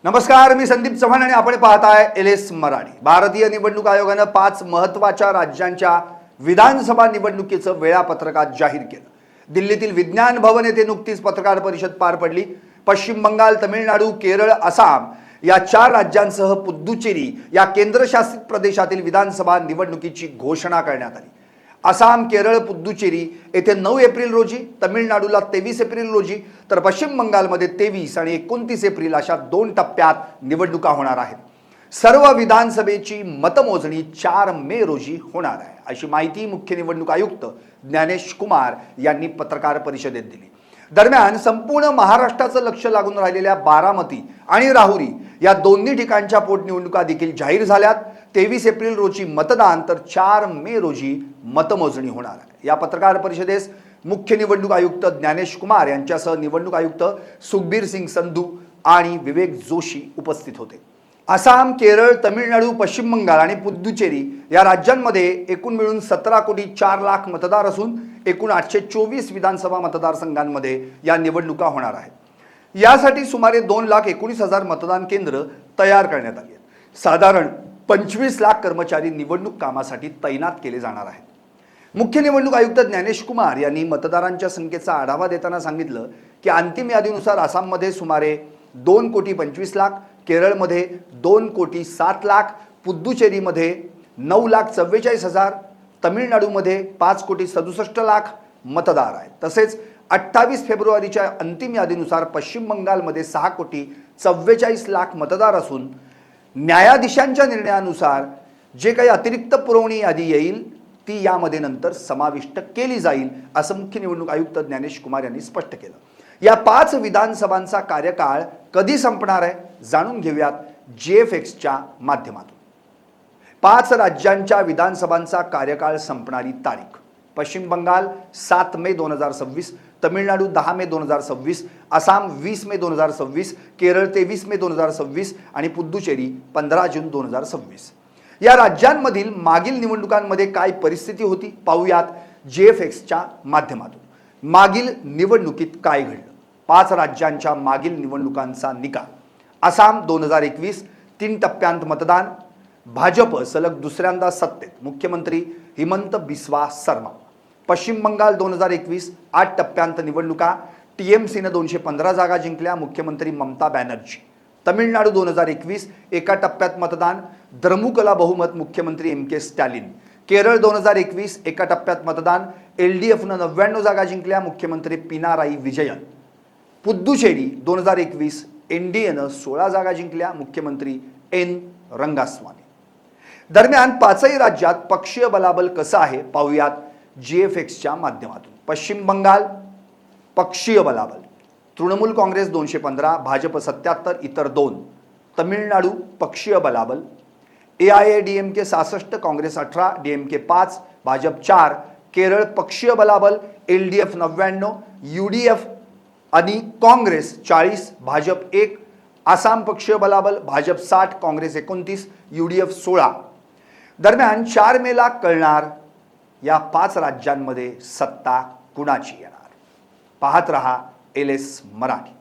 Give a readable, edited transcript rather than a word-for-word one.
नमस्कार, मी संदीप चव्हाण आणि आपण पाहताय LS मराठी। भारतीय निवडणूक आयोगाने 5 महत्त्वाच्या राज्यांच्या विधानसभा निवडणुकीचं वेळापत्रक आज जाहीर केलं। दिल्लीतील विज्ञान भवन येथे नुकतीच पत्रकार परिषद पार पडली। पश्चिम बंगाल, तमिळनाडू, केरळ, आसाम या 4 राज्यांसह पुद्दुचेरी या केंद्रशासित प्रदेशातील विधानसभा निवडणुकीची घोषणा करण्यात आली। आसाम, केरळ, पुद्दुचेरी येथे 9 एप्रिल रोजी, तमिळनाडूला 23 एप्रिल रोजी तर पश्चिम बंगालमध्ये 23 आणि 29 एप्रिल अशा 2 टप्प्यात निवडणुका होणार आहेत। सर्व विधानसभेची मतमोजणी 4 मे रोजी होणार आहे, अशी माहिती मुख्य निवडणूक आयुक्त ज्ञानेश कुमार यांनी पत्रकार परिषदेत दिली। दरम्यान संपूर्ण महाराष्ट्राचं लक्ष लागून राहिलेल्या बारामती आणि राहुरी या दोन्ही ठिकाणच्या पोटनिवडणुका देखील जाहीर झाल्यात। 23 एप्रिल रोजी मतदान तर 4 मे रोजी मतमोजणी होणार आहे। या पत्रकार परिषदेस मुख्य निवडणूक आयुक्त ज्ञानेश कुमार यांच्यासह निवडणूक आयुक्त सुखबीर सिंग संधू आणि विवेक जोशी उपस्थित होते। आसाम, केरळ, तमिळनाडू, पश्चिम बंगाल आणि पुद्दुचेरी या राज्यांमध्ये एकूण मिळून 17,04,00,000 मतदार असून एकूण 824 विधानसभा मतदारसंघांमध्ये या निवडणुका होणार आहेत। यासाठी सुमारे 2,19,000 मतदान केंद्र तयार करण्यात आली आहेत। साधारण 25 लाख कर्मचारी निवडणूक कामासाठी तैनात केले जाणार आहेत। मुख्य निवडणूक आयुक्त ज्ञानेश कुमार यांनी मतदारांच्या संख्येचा आढावा देताना सांगितलं की अंतिम यादीनुसार आसाममध्ये सुमारे 2,25,00,000, केरळमध्ये 2,07,00,000, पुद्दुचेरीमध्ये 9,44,000, तमिळनाडूमध्ये 5,67,00,000 मतदार आहेत। तसेच 28 फेब्रुवारीच्या अंतिम यादीनुसार पश्चिम बंगालमध्ये 6,44,00,000 मतदार असून न्यायाधीशांच्या निर्णयानुसार जे काही अतिरिक्त पुरवणी यादी येईल ती यामध्ये नंतर समाविष्ट केली जाईल, असं मुख्य निवडणूक आयुक्त ज्ञानेश कुमार यांनी स्पष्ट केलं। या 5 विधानसभांचा कार्यकाळ कधी संपणार आहे जाणून घेऊयात GFXच्या माध्यमातून। 5 राज्यांच्या विधानसभांचा कार्यकाळ संपणारी तारीख: पश्चिम बंगाल 7 मे 2026, तमिळनाडू 10 मे 2026, आसाम 20 मे 2026, केरळ 23 मे 2026 आणि पुद्दुचेरी 15 जून 2026। या राज्यांमधील मागील निवडणुकांमध्ये काय परिस्थिती होती पाहूयात GFXच्या माध्यमातून। मागील निवडणुकीत काय घडलं? 5 राज्यांच्या मागील निवडणुकांचा निकाल: आसाम 2021 3 टप्प्यांत मतदान, भाजप सलग दुसऱ्यांदा सत्तेत, मुख्यमंत्री हिमंत बिस्वा शर्मा। पश्चिम बंगाल 2021 8 टप्प्यांत निवडणुका, TMCने 215 जागा जिंकल्या, मुख्यमंत्री ममता बॅनर्जी। तमिळनाडू 2021 एका टप्प्यात मतदान, द्रमुकला बहुमत, मुख्यमंत्री MK स्टॅलिन। केरळ 2021 एका टप्प्यात मतदान, LDFने 99 जागा जिंकल्या, मुख्यमंत्री पिनाराई विजयन। पुद्दुचेरी 2021 NDAने 16 जागा जिंकल्या, मुख्यमंत्री N रंगास्वामी। दरम्यान 5ही राज्यात पक्षीय बलाबल कसं आहे पाहूयात GFXच्या माध्यमातून। पश्चिम बंगाल पक्षीय बलाबल: तृणमूल काँग्रेस 215, भाजप 77, इतर 2। तमिळनाडू पक्षीय बलाबल: AIADMK 66, काँग्रेस 18, DMK 5, भाजप 4। केरळ पक्षीय बलाबल: LDF 99, UDF आणि काँग्रेस 40, भाजप 1। आसाम पक्षीय बलाबल: भाजप 60, काँग्रेस 29, UDF 16। दरम्यान 4 मेला कळणार या 5 राज्यांमध्ये सत्ता कुणाची येणार। पाहत रहा LS मराठी।